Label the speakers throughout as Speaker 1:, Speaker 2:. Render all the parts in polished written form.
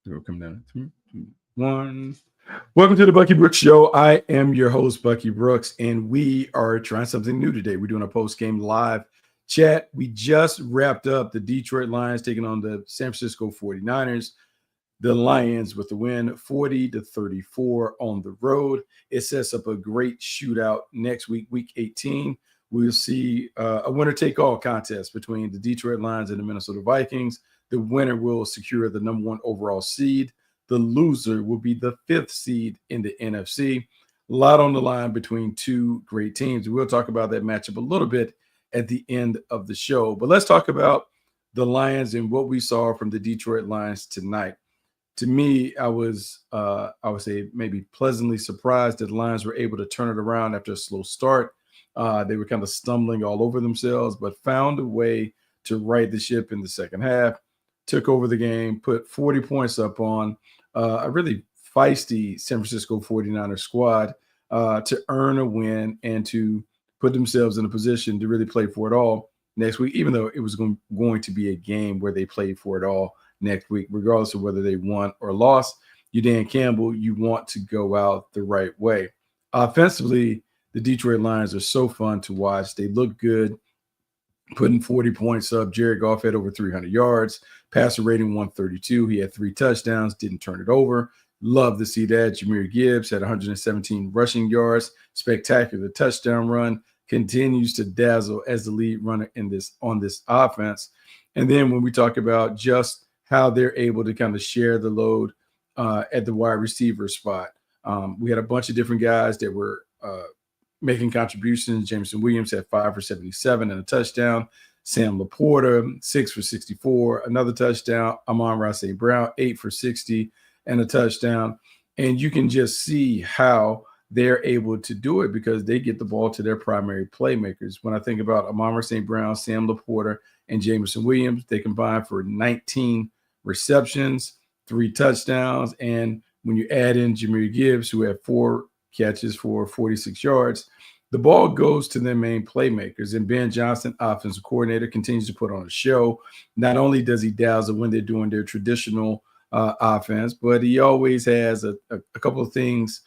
Speaker 1: It'll come down. 3, 2, 1. Welcome to the Bucky Brooks Show. I am your host, Bucky Brooks, and we are trying something new today. We're doing a post-game live chat. We just wrapped up the Detroit Lions taking on the San Francisco 49ers. The Lions with the win, 40-34 on the road. It sets up a great shootout next week, week 18. We'll see a winner-take-all contest between the Detroit Lions and the Minnesota Vikings. The winner will secure the number 1 overall seed. The loser will be the 5th seed in the NFC. A lot on the line between two great teams. We'll talk about that matchup a little bit at the end of the show. But let's talk about the Lions and what we saw from the Detroit Lions tonight. To me, I would say maybe pleasantly surprised that the Lions were able to turn it around after a slow start. They were kind of stumbling all over themselves, but found a way to right the ship in the second half, took over the game, put 40 points up on a really feisty San Francisco 49ers squad to earn a win and to put themselves in a position to really play for it all next week, even though it was going to be a game where they played for it all next week, regardless of whether they won or lost. You Dan Campbell, you want to go out the right way. Offensively, the Detroit Lions are so fun to watch. They look good, putting 40 points up. Jared Goff had over 300 yards, passer rating 132. He had 3 touchdowns, didn't turn it over. Love to see that. Jahmyr Gibbs had 117 rushing yards, spectacular touchdown run, continues to dazzle as the lead runner on this offense. And then when we talk about just how they're able to kind of share the load at the wide receiver spot, we had a bunch of different guys that were making contributions. Jameson Williams had 5 for 77 and a touchdown. Sam Laporta, 6 for 64, another touchdown. Amon-Ra St. Brown, 8 for 60 and a touchdown. And you can just see how they're able to do it because they get the ball to their primary playmakers. When I think about Amon-Ra St. Brown, Sam Laporta, and Jameson Williams, they combined for 19 receptions, 3 touchdowns. And when you add in Jahmyr Gibbs, who had 4 catches for 46 yards, the ball goes to their main playmakers. And Ben Johnson, offensive coordinator, continues to put on a show. Not only does he dazzle when they're doing their traditional offense, but he always has a couple of things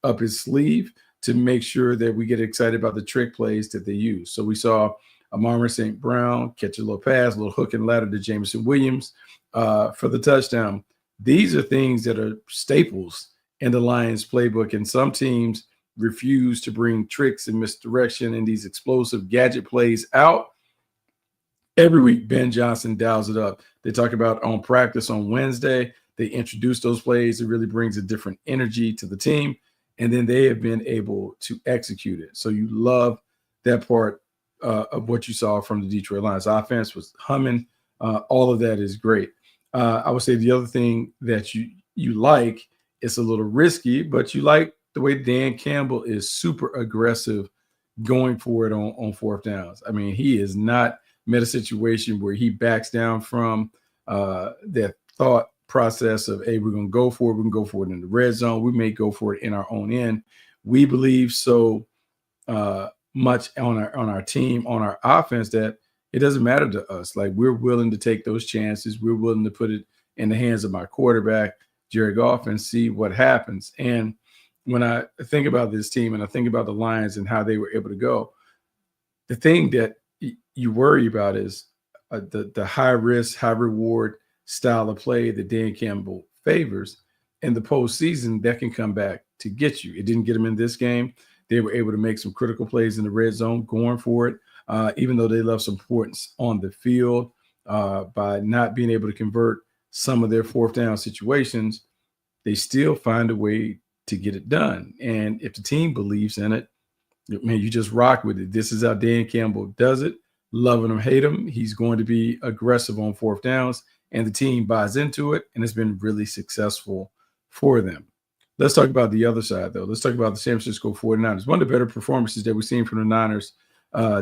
Speaker 1: up his sleeve to make sure that we get excited about the trick plays that they use. So we saw Amon-Ra St. Brown catch a little pass, a little hook and ladder to Jameson Williams for the touchdown. These are things that are staples in the Lions playbook, and some teams refuse to bring tricks and misdirection and these explosive gadget plays out. Every week, Ben Johnson dials it up. They talk about on practice on Wednesday. They introduce those plays. It really brings a different energy to the team, and then they have been able to execute it. So you love that part of what you saw from the Detroit Lions. Offense was humming. All of that is great. I would say the other thing that you like, it's a little risky, but you like the way Dan Campbell is super aggressive going for it on 4th downs. I mean, he is not met a situation where he backs down from that thought process of, hey, we're going to go for it. We can go for it in the red zone. We may go for it in our own end. We believe so much on our team, on our offense, that it doesn't matter to us. Like, we're willing to take those chances. We're willing to put it in the hands of my quarterback, Jared Goff, and see what happens. And when I think about this team and I think about the Lions and how they were able to go, the thing that you worry about is the high risk, high reward style of play that Dan Campbell favors in the postseason that can come back to get you. It didn't get them in this game. They were able to make some critical plays in the red zone going for it, even though they left some points on the field by not being able to convert some of their 4th down situations. They still find a way to get it done. And if the team believes in it, man, you just rock with it. This is how Dan Campbell does it. Love him, hate him, he's going to be aggressive on 4th downs, and the team buys into it, and it's been really successful for them. Let's talk about the other side, though. Let's talk about the San Francisco 49ers. One of the better performances that we've seen from the Niners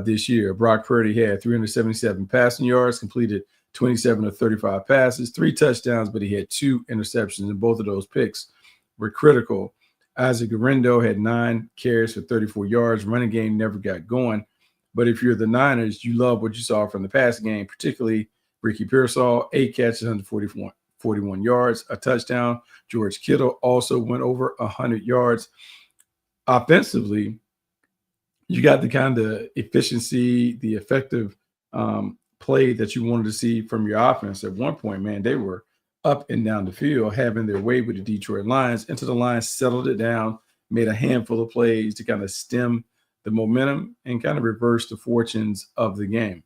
Speaker 1: this year. Brock Purdy had 377 passing yards, completed 27 of 35 passes, 3 touchdowns, but he had 2 interceptions, and both of those picks were critical. Isaac Guerrero had 9 carries for 34 yards. Running game never got going. But if you're the Niners, you love what you saw from the passing game, particularly Ricky Pearsall, 8 catches, 144 41 yards, a touchdown. George Kittle also went over 100 yards. Offensively, you got the kind of efficiency, the effective play that you wanted to see from your offense. At one point, man, they were up and down the field, having their way with the Detroit Lions. Into the Lions settled it down, made a handful of plays to kind of stem the momentum and kind of reverse the fortunes of the game.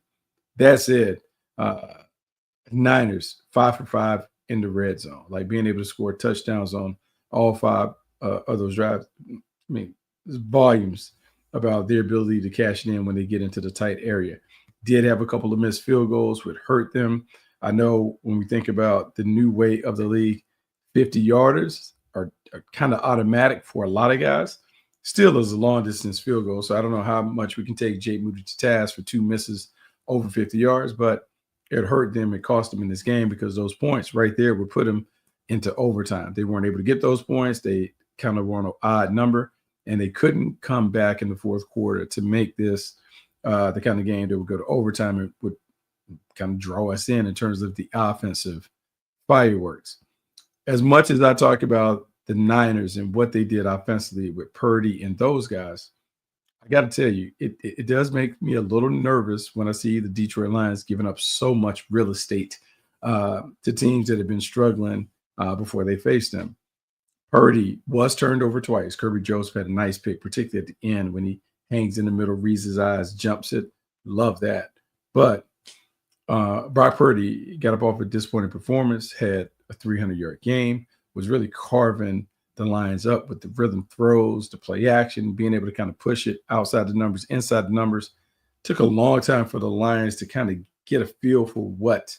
Speaker 1: That said, Niners 5 for 5 in the red zone, like being able to score touchdowns on all 5 of those drives. I mean, there's volumes about their ability to cash it in when they get into the tight area. Did have a couple of missed field goals, would hurt them. I know when we think about the new way of the league, 50-yarders are kind of automatic for a lot of guys. Still is a long-distance field goal, so I don't know how much we can take Jay Moody to task for 2 misses over 50 yards, but it hurt them. It cost them in this game because those points right there would put them into overtime. They weren't able to get those points. They kind of were on an odd number, and they couldn't come back in the fourth quarter to make this the kind of game that would go to overtime and would kind of draw us in terms of the offensive fireworks. As much as I talk about the Niners and what they did offensively with Purdy and those guys, I got to tell you, it does make me a little nervous when I see the Detroit Lions giving up so much real estate to teams that have been struggling before they faced them. Purdy was turned over twice. Kirby Joseph had a nice pick, particularly at the end when he hangs in the middle, reads his eyes, jumps it. Love that. But Brock Purdy got up off a disappointing performance, had a 300-yard game, was really carving the Lions up with the rhythm throws, the play action, being able to kind of push it outside the numbers, inside the numbers. Took a long time for the Lions to kind of get a feel for what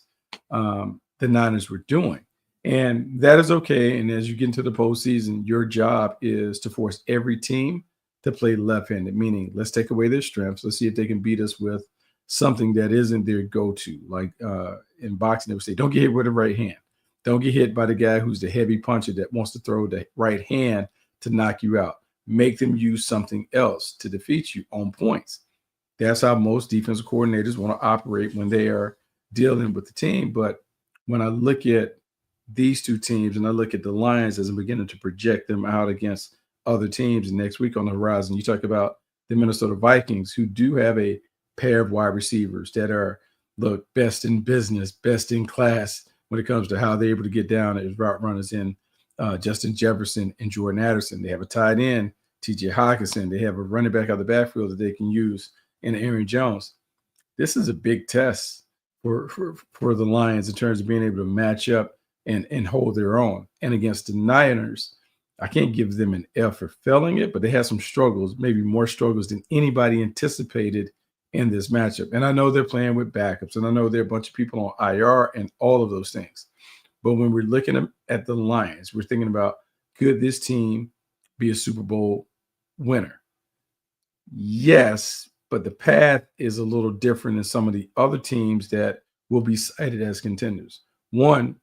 Speaker 1: the Niners were doing. And that is okay. And as you get into the postseason, your job is to force every team to play left-handed, meaning let's take away their strengths. Let's see if they can beat us with something that isn't their go-to. Like in boxing, they would say, don't get hit with the right hand. Don't get hit by the guy who's the heavy puncher that wants to throw the right hand to knock you out. Make them use something else to defeat you on points. That's how most defensive coordinators want to operate when they are dealing with the team. But when I look at these two teams and I look at the Lions as I'm beginning to project them out against other teams next week on the horizon, you talk about the Minnesota Vikings, who do have a pair of wide receivers that are the best in business, best in class when it comes to how they're able to get down as route runners in Justin Jefferson and Jordan Addison. They have a tight end, TJ Hawkinson. They have a running back out of the backfield that they can use in Aaron Jones. This is a big test for the Lions in terms of being able to match up and hold their own. And against the Niners, I can't give them an F for failing it, but they had some struggles, maybe more struggles than anybody anticipated in this matchup. And I know they're playing with backups, and I know there are a bunch of people on IR and all of those things. But when we're looking at the Lions, we're thinking about, could this team be a Super Bowl winner? Yes, but the path is a little different than some of the other teams that will be cited as contenders. One,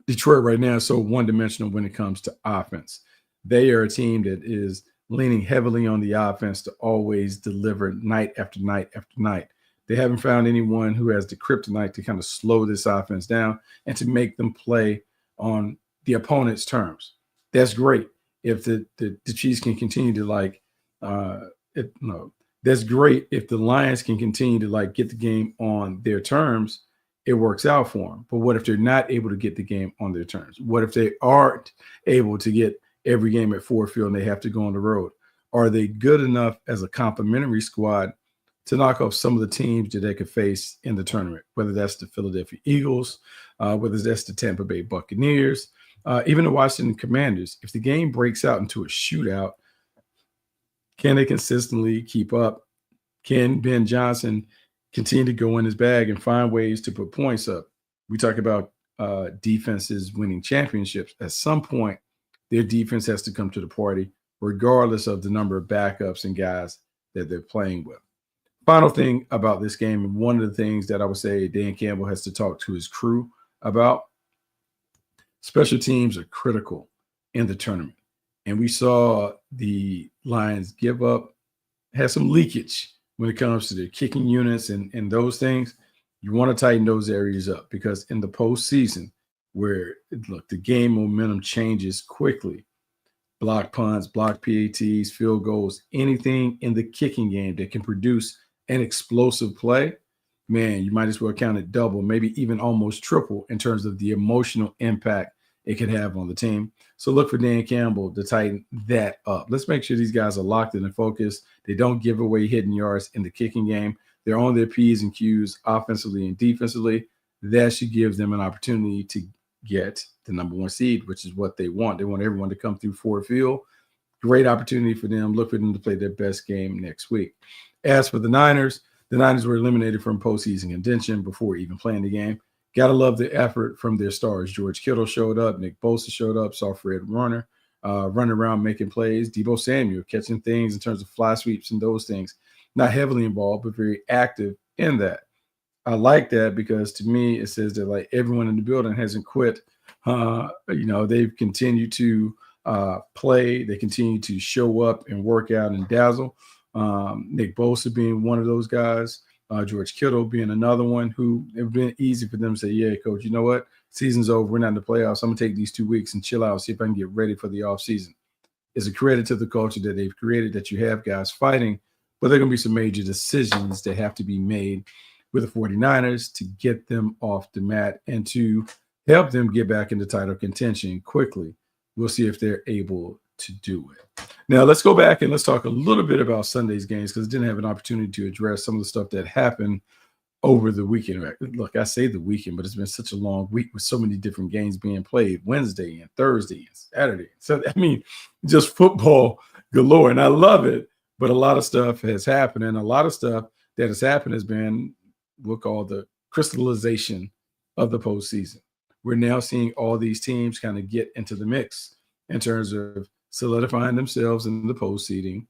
Speaker 1: Detroit right now is so one-dimensional when it comes to offense. They are a team that is leaning heavily on the offense to always deliver night after night after night. They haven't found anyone who has the kryptonite to kind of slow this offense down and to make them play on the opponent's terms. That's great. If the Chiefs can continue to that's great if the Lions can continue to get the game on their terms. It works out for them. But what if they're not able to get the game on their terms? What if they aren't able to get every game at Ford Field and they have to go on the road? Are they good enough as a complementary squad to knock off some of the teams that they could face in the tournament, whether that's the Philadelphia Eagles, whether that's the Tampa Bay Buccaneers, even the Washington Commanders? If the game breaks out into a shootout, can they consistently keep up? Can Ben Johnson continue to go in his bag and find ways to put points up? We talk about defenses winning championships. At some point, their defense has to come to the party, regardless of the number of backups and guys that they're playing with. Final thing about this game, and one of the things that I would say Dan Campbell has to talk to his crew about, special teams are critical in the tournament. And we saw the Lions give up, have some leakage when it comes to their kicking units and those things. You want to tighten those areas up because in the postseason, where, look, the game momentum changes quickly. Block punts, block PATs, field goals, anything in the kicking game that can produce an explosive play, man, you might as well count it double, maybe even almost triple in terms of the emotional impact it could have on the team. So look for Dan Campbell to tighten that up. Let's make sure these guys are locked in and focused. They don't give away hidden yards in the kicking game. They're on their P's and Q's offensively and defensively. That should give them an opportunity to get the number 1 seed, which is what they want. They want everyone to come through Ford Field. Great opportunity for them. Look for them to play their best game next week. As for the Niners were eliminated from postseason contention before even playing the game. Got to love the effort from their stars. George Kittle showed up. Nick Bosa showed up. Saw Fred Warner running around making plays. Deebo Samuel catching things in terms of fly sweeps and those things. Not heavily involved, but very active in that. I like that because to me, it says that like everyone in the building hasn't quit. They've continued to play. They continue to show up and work out and dazzle. Nick Bosa being one of those guys. George Kittle being another one who it would been easy for them to say, yeah, coach, you know what? Season's over. We're not in the playoffs. I'm going to take these 2 weeks and chill out, see if I can get ready for the offseason. It's a credit to the culture that they've created, that you have guys fighting, but there are going to be some major decisions that have to be made with the 49ers to get them off the mat and to help them get back into title contention quickly. We'll see if they're able to do it. Now, let's go back and let's talk a little bit about Sunday's games because I didn't have an opportunity to address some of the stuff that happened over the weekend. Look, I say the weekend, but it's been such a long week with so many different games being played Wednesday and Thursday and Saturday. So, I mean, just football galore. And I love it, but a lot of stuff has happened. And a lot of stuff that has happened has been, we'll call the crystallization of the postseason. We're now seeing all these teams kind of get into the mix in terms of solidifying themselves in the postseeding,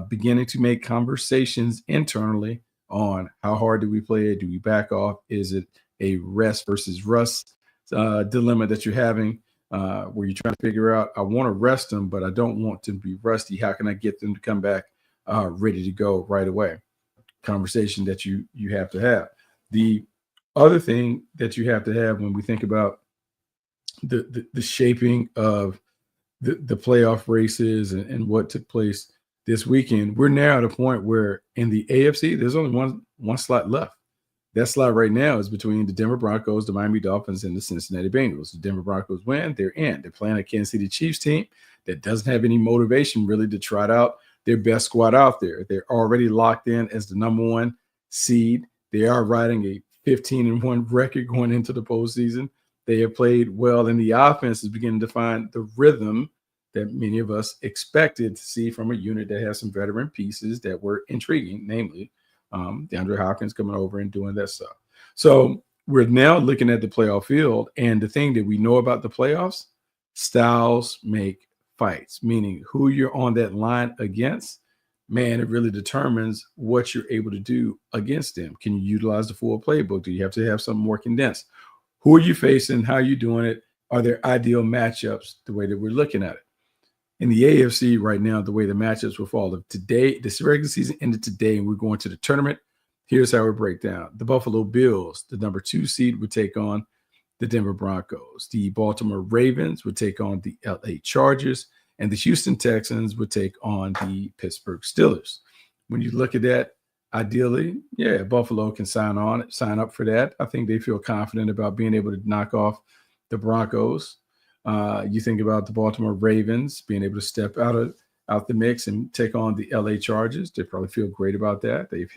Speaker 1: beginning to make conversations internally on how hard do we play it? Do we back off? Is it a rest versus rust dilemma that you're having where you're trying to figure out, I want to rest them, but I don't want them to be rusty. How can I get them to come back ready to go right away? Conversation that you have to have. The other thing that you have to have when we think about the shaping of the playoff races and what took place this weekend, we're now at a point where in the AFC, there's only one slot left. That slot right now is between the Denver Broncos, the Miami Dolphins, and the Cincinnati Bengals. The Denver Broncos win, they're in. They're playing a Kansas City Chiefs team that doesn't have any motivation really to trot out their best squad out there. They're already locked in as the number 1 seed. They are riding a 15-1 record going into the postseason. They have played well, and the offense is beginning to find the rhythm that many of us expected to see from a unit that has some veteran pieces that were intriguing, namely DeAndre Hopkins coming over and doing that stuff. So we're now looking at the playoff field, and the thing that we know about the playoffs, styles make fights, meaning who you're on that line against, man, it really determines what you're able to do against them. Can you utilize the full playbook? Do you have to have something more condensed? Who are you facing? How are you doing it? Are there ideal matchups the way that we're looking at it? In the AFC right now, the way the matchups will fall. If today, this regular season ended today and we're going to the tournament, here's how it breaks down. The Buffalo Bills, the number 2 seed, would take on the Denver Broncos. The Baltimore Ravens would take on the LA Chargers, and the Houston Texans would take on the Pittsburgh Steelers. When you look at that, ideally, yeah, Buffalo can sign up for that. I think they feel confident about being able to knock off the Broncos. You think about the Baltimore Ravens being able to step out the mix and take on the LA Chargers. They probably feel great about that. They've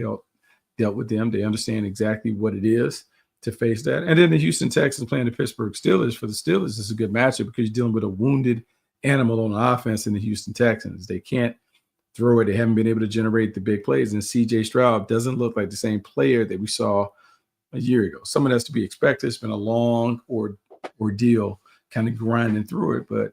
Speaker 1: dealt with them. They understand exactly what it is to face that. And then the Houston Texans playing the Pittsburgh Steelers. For the Steelers, it's a good matchup because you're dealing with a wounded animal on offense in the Houston Texans. They can't throw it. They haven't been able to generate the big plays. And CJ Stroud doesn't look like the same player that we saw a year ago. Some of that's to be expected. It's been a long ordeal kind of grinding through it. But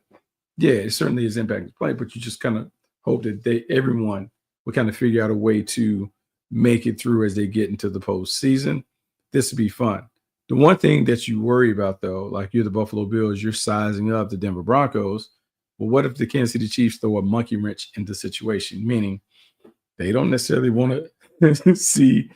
Speaker 1: yeah, it certainly is impacting play. But you just kind of hope that everyone will kind of figure out a way to make it through as they get into the postseason. This would be fun. The one thing that you worry about, though, like you're the Buffalo Bills, you're sizing up the Denver Broncos. Well, what if the Kansas City Chiefs throw a monkey wrench in the situation? Meaning they don't necessarily want to see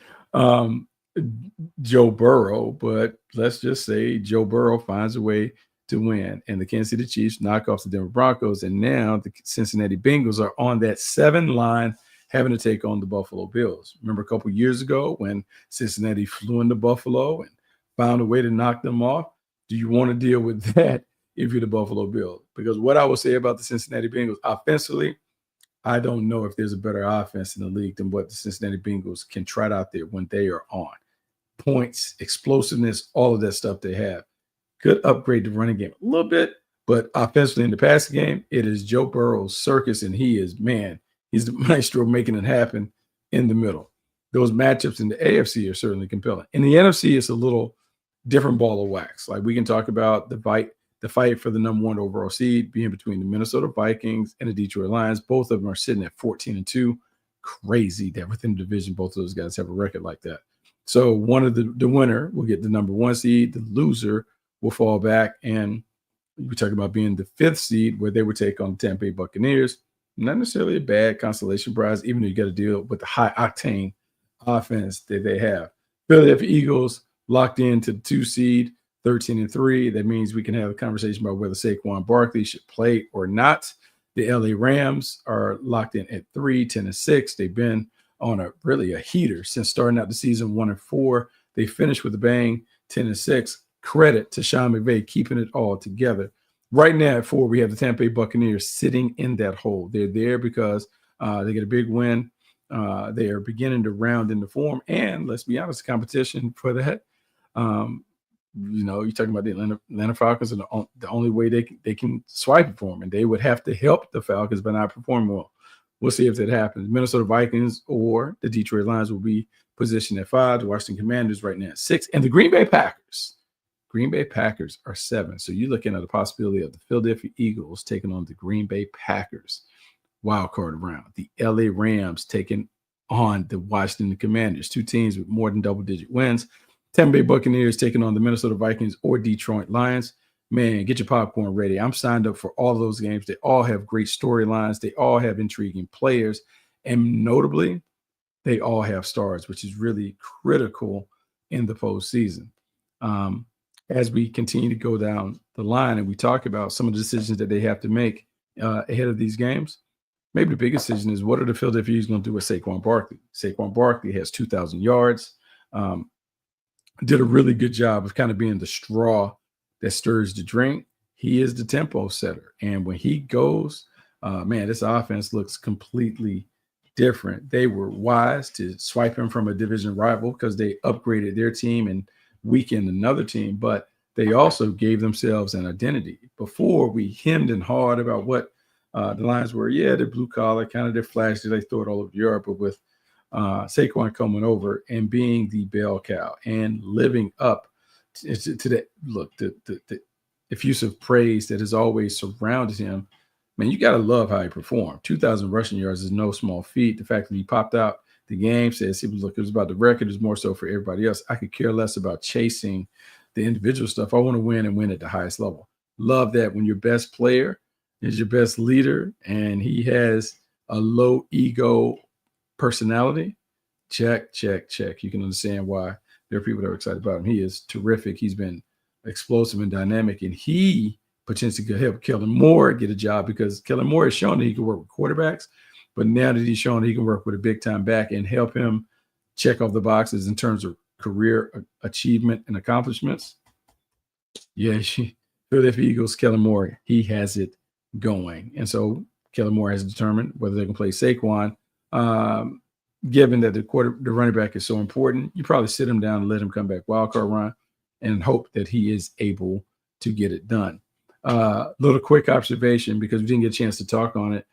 Speaker 1: Joe Burrow, but let's just say Joe Burrow finds a way to win, and the Kansas City Chiefs knock off the Denver Broncos, and now the Cincinnati Bengals are on that 7 line, having to take on the Buffalo Bills. Remember a couple years ago when Cincinnati flew into Buffalo and found a way to knock them off? Do you want to deal with that if you're the Buffalo Bills? Because what I will say about the Cincinnati Bengals offensively, I don't know if there's a better offense in the league than what the Cincinnati Bengals can trot out there when they are on. Points, explosiveness, all of that stuff they have. Could upgrade the running game a little bit, but offensively in the passing game, it is Joe Burrow's circus, and he's the maestro making it happen in the middle. Those matchups in the AFC are certainly compelling. In the NFC, it's a little different ball of wax. Like we can talk about the fight for the number 1 overall seed being between the Minnesota Vikings and the Detroit Lions. Both of them are sitting at 14-2. Crazy that within the division, both of those guys have a record like that. So one of the winner will get the number 1 seed. The loser will fall back, and we're talking about being the 5th seed, where they would take on the Tampa Bay Buccaneers. Not necessarily a bad consolation prize, even though you got to deal with the high octane offense that they have. Philadelphia Eagles locked into the 2 seed, 13-3. That means we can have a conversation about whether Saquon Barkley should play or not. The LA Rams are locked in at 3, 10-6. They've been on a heater since starting out the season 1-4. They finished with a bang, 10-6. Credit to Sean McVay keeping it all together. Right now at 4, we have the Tampa Bay Buccaneers sitting in that hole. They're there because they get a big win. They are beginning to round into form, and let's be honest, competition for that. You're talking about the Atlanta Falcons, and the only way they can swipe it for them, and they would have to help the Falcons by not performing well. We'll see if that happens. Minnesota Vikings or the Detroit Lions will be positioned at 5. The Washington Commanders right now at 6, and the Green Bay Packers are 7. So you're looking at the possibility of the Philadelphia Eagles taking on the Green Bay Packers wild card round. The LA Rams taking on the Washington Commanders, 2 teams with more than double-digit wins. Tampa Bay Buccaneers taking on the Minnesota Vikings or Detroit Lions. Man, get your popcorn ready. I'm signed up for all of those games. They all have great storylines. They all have intriguing players. And notably, they all have stars, which is really critical in the postseason. As we continue to go down the line and we talk about some of the decisions that they have to make ahead of these games, maybe the biggest decision is, what are the Philadelphia Eagles going to do with Saquon Barkley? Saquon Barkley has 2,000 yards. Did a really good job of kind of being the straw that stirs the drink. He is the tempo setter. And when he goes, this offense looks completely different. They were wise to swipe him from a division rival because they upgraded their team and weakened another team, but they also gave themselves an identity. Before, we hemmed and hawed about what the Lions were. Yeah, they're blue collar, kind of they're flashy, they throw it all over Europe, but with Saquon coming over and being the bell cow and living up to that, look, the effusive praise that has always surrounded him. Man, you got to love how he performed. 2,000 rushing yards is no small feat. The fact that he popped out the game, says, look, it was about the record, is more so for everybody else. I could care less about chasing the individual stuff. I want to win and win at the highest level. Love that when your best player is your best leader and he has a low ego personality. Check, check, check. You can understand why there are people that are excited about him. He is terrific. He's been explosive and dynamic, and he potentially could help Kellen Moore get a job, because Kellen Moore has shown that he can work with quarterbacks, but now that he's shown that he can work with a big-time back and help him check off the boxes in terms of career achievement and accomplishments, yeah, Philadelphia Eagles, Kellen Moore, he has it going. And so Kellen Moore has determined whether they can play Saquon. Given that the running back is so important, you probably sit him down and let him come back wildcard run and hope that he is able to get it done. Little quick observation, because we didn't get a chance to talk on it.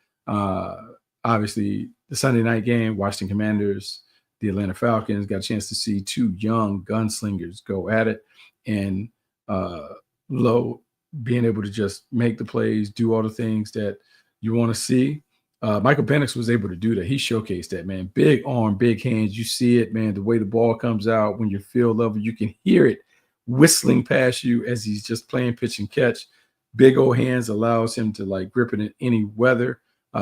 Speaker 1: Obviously, the Sunday night game, Washington Commanders, the Atlanta Falcons, got a chance to see 2 young gunslingers go at it, and Lowe being able to just make the plays, do all the things that you want to see. Michael Penix was able to do that. He showcased that, man. Big arm, big hands. You see it, man. The way the ball comes out when you're field level, you can hear it whistling past you as he's just playing pitch and catch. Big old hands allows him to like grip it in any weather.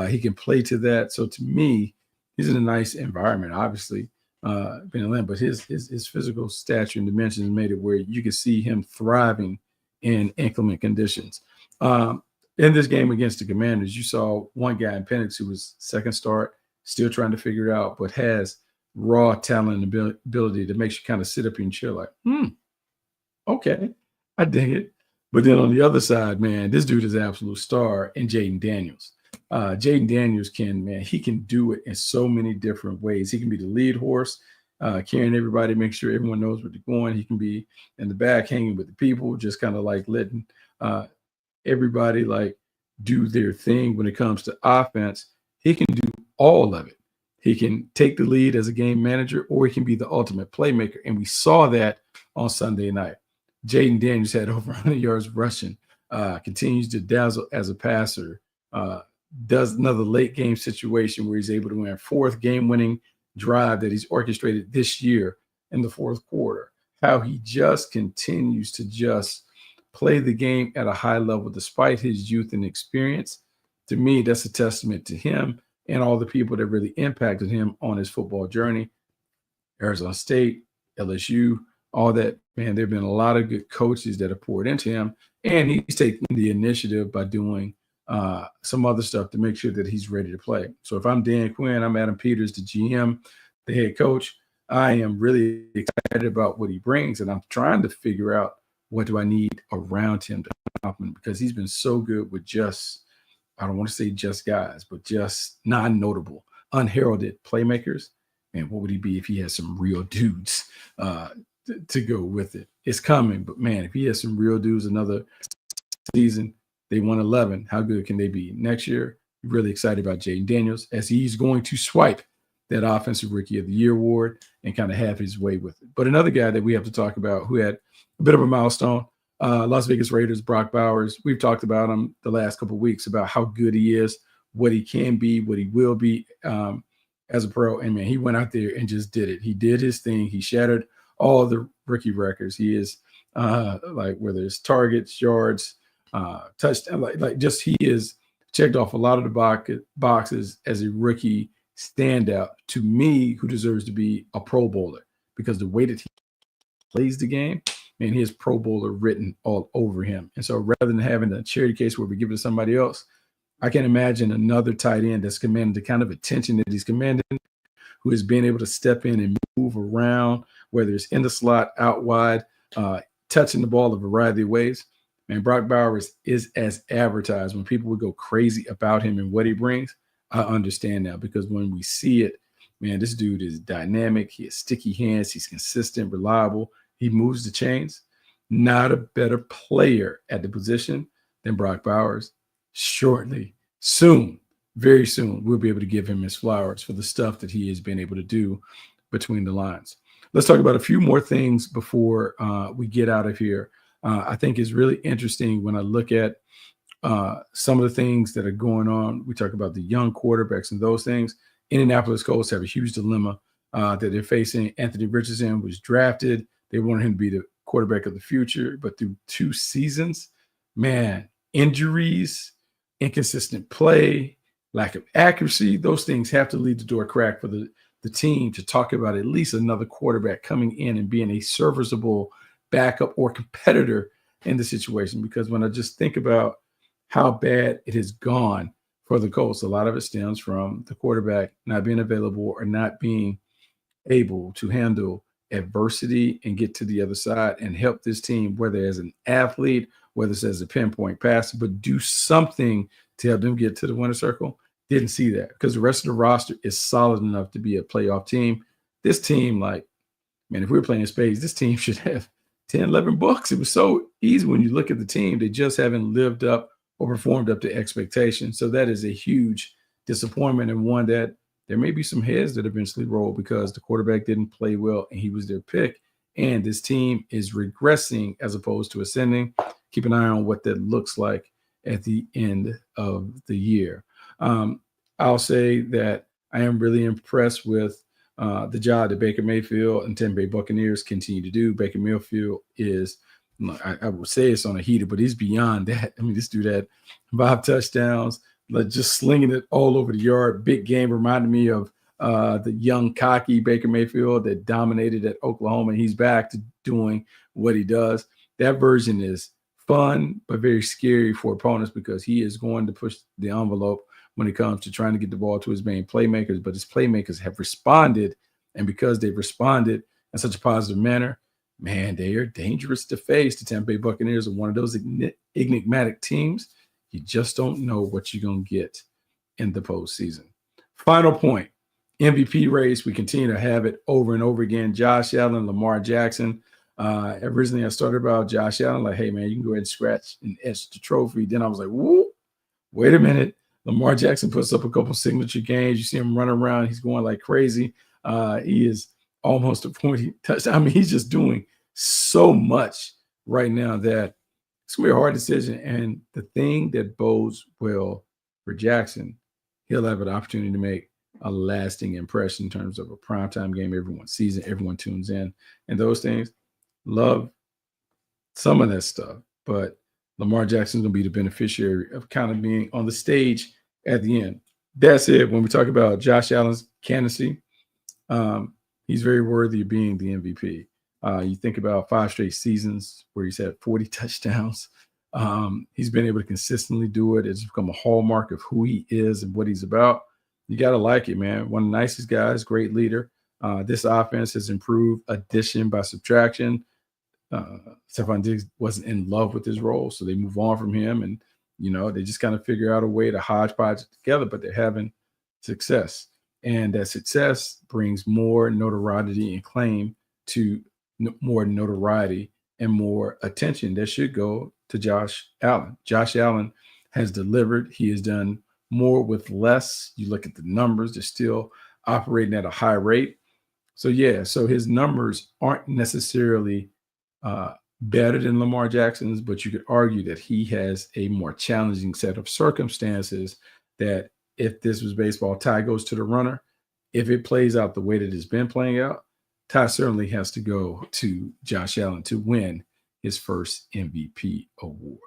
Speaker 1: He can play to that. So to me, he's in a nice environment, obviously. been in Atlanta, but his physical stature and dimensions made it where you could see him thriving in inclement conditions. In this game against the Commanders, you saw one guy in Penix who was second start, still trying to figure it out, but has raw talent and ability that makes you kind of sit up and chill like, okay, I dig it. But then on the other side, man, this dude is an absolute star in Jaden Daniels. Jaden Daniels he can do it in so many different ways. He can be the lead horse, carrying everybody, make sure everyone knows where they're going. He can be in the back, hanging with the people, just kind of like letting everybody like do their thing when it comes to offense. He can do all of it. He can take the lead as a game manager, or he can be the ultimate playmaker. And we saw that on Sunday night. Jaden Daniels had over 100 yards rushing, continues to dazzle as a passer, does another late game situation where he's able to win a fourth game-winning drive that he's orchestrated this year in the fourth quarter. How he just continues to just play the game at a high level despite his youth and experience. To me, that's a testament to him and all the people that really impacted him on his football journey. Arizona State, LSU, all that, man, there have been a lot of good coaches that have poured into him, and he's taking the initiative by doing some other stuff to make sure that he's ready to play. So if I'm Dan Quinn, I'm Adam Peters, the GM, the head coach, I am really excited about what he brings, and I'm trying to figure out what do I need around him to compliment, because he's been so good with just, I don't want to say just guys, but just non-notable, unheralded playmakers. And what would he be if he had some real dudes to go with it? It's coming, but man, if he has some real dudes another season, they won 11, how good can they be next year? Really excited about Jaden Daniels, as he's going to swipe that Offensive Rookie of the Year award and kind of have his way with it. But another guy that we have to talk about who had a bit of a milestone, Las Vegas Raiders, Brock Bowers. We've talked about him the last couple of weeks about how good he is, what he can be, what he will be as a pro. And man, he went out there and just did it. He did his thing. He shattered all the rookie records. He is like, whether it's targets, yards, touchdown, just he is checked off a lot of the boxes as a rookie standout to me, who deserves to be a Pro Bowler, because the way that he plays the game, man, he has Pro Bowler written all over him. And so rather than having a charity case where we give it to somebody else, I can imagine another tight end that's commanding the kind of attention that he's commanding, who has been able to step in and move around, whether it's in the slot, out wide, touching the ball a variety of ways. Man, Brock Bowers is as advertised. When people would go crazy about him and what he brings, I understand now, because when we see it, man, this dude is dynamic. He has sticky hands. He's consistent, reliable. He moves the chains. Not a better player at the position than Brock Bowers. Shortly, soon, very soon, we'll be able to give him his flowers for the stuff that he has been able to do between the lines. Let's talk about a few more things before we get out of here. I think is really interesting when I look at some of the things that are going on. We talk about the young quarterbacks and those things. Indianapolis Colts have a huge dilemma that they're facing. Anthony Richardson was drafted. They wanted him to be the quarterback of the future, but through 2 seasons, man, injuries, inconsistent play, lack of accuracy, those things have to leave the door cracked for the team to talk about at least another quarterback coming in and being a serviceable backup or competitor in the situation. Because when I just think about how bad it has gone for the Colts, a lot of it stems from the quarterback not being available or not being able to handle adversity and get to the other side and help this team, whether as an athlete, whether it's as a pinpoint passer, but do something to help them get to the winner's circle. Didn't see that, because the rest of the roster is solid enough to be a playoff team. This team, like, man, if we were playing in spades, this team should have 10, 11 books. It was so easy when you look at the team. They just haven't lived up or performed up to expectations. So that is a huge disappointment, and one that there may be some heads that eventually roll because the quarterback didn't play well and he was their pick. And this team is regressing as opposed to ascending. Keep an eye on what that looks like at the end of the year. I'll say that I am really impressed with the job that Baker Mayfield and Tampa Bay Buccaneers continue to do. Baker Mayfield is, I would say it's on a heater, but he's beyond that. I mean, this dude had 5 touchdowns, like just slinging it all over the yard. Big game, reminded me of the young, cocky Baker Mayfield that dominated at Oklahoma. He's back to doing what he does. That version is fun, but very scary for opponents because he is going to push the envelope when it comes to trying to get the ball to his main playmakers. But his playmakers have responded, and because they've responded in such a positive manner, man, they are dangerous to face. The Tampa Bay Buccaneers are one of those enigmatic teams. You just don't know what you're going to get in the postseason. Final point, MVP race. We continue to have it over and over again. Josh Allen, Lamar Jackson. Originally, I started about Josh Allen, like, hey, man, you can go ahead and scratch and etch the trophy. Then I was like, whoa, wait a minute. Lamar Jackson puts up a couple signature games. You see him run around. He's going like crazy. He is almost a point he touched. I mean, he's just doing so much right now that it's going to be a hard decision. And the thing that bodes well for Jackson, he'll have an opportunity to make a lasting impression in terms of a primetime game. Everyone sees it. Everyone tunes in. And those things, love some of that stuff. But Lamar Jackson's going to be the beneficiary of kind of being on the stage at the end. That's it. When we talk about Josh Allen's candidacy, he's very worthy of being the MVP. You think about 5 straight seasons where he's had 40 touchdowns. He's been able to consistently do it. It's become a hallmark of who he is and what he's about. You got to like it, man. One of the nicest guys, great leader. This offense has improved addition by subtraction. Stephon Diggs wasn't in love with his role, so they move on from him, and they just kind of figure out a way to hodgepodge it together, but they're having success. And that success brings more notoriety and claim to more notoriety and more attention that should go to Josh Allen. Josh Allen has delivered. He has done more with less. You look at the numbers, they're still operating at a high rate. So his numbers aren't necessarily better than Lamar Jackson's, but you could argue that he has a more challenging set of circumstances that if this was baseball, tie goes to the runner. If it plays out the way that it's been playing out, tie certainly has to go to Josh Allen to win his first MVP award.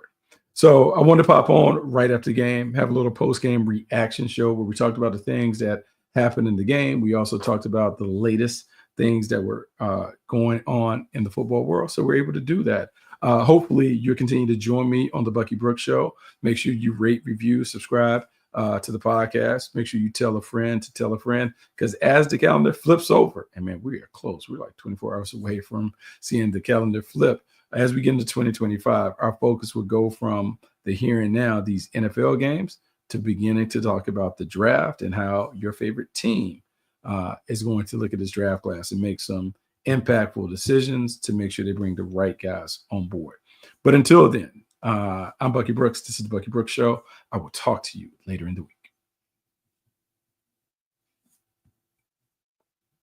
Speaker 1: So I wanted to pop on right after the game, have a little post-game reaction show where we talked about the things that happened in the game. We also talked about the latest things that were going on in the football world. So we're able to do that. Hopefully you'll continue to join me on the Bucky Brooks Show. Make sure you rate, review, subscribe to the podcast. Make sure you tell a friend to tell a friend, because as the calendar flips over, and man, we are close. We're like 24 hours away from seeing the calendar flip. As we get into 2025, our focus will go from the here and now, these NFL games, to beginning to talk about the draft and how your favorite team is going to look at this draft class and make some impactful decisions to make sure they bring the right guys on board. But until then, I'm Bucky Brooks. This is the Bucky Brooks Show. I will talk to you later in the week.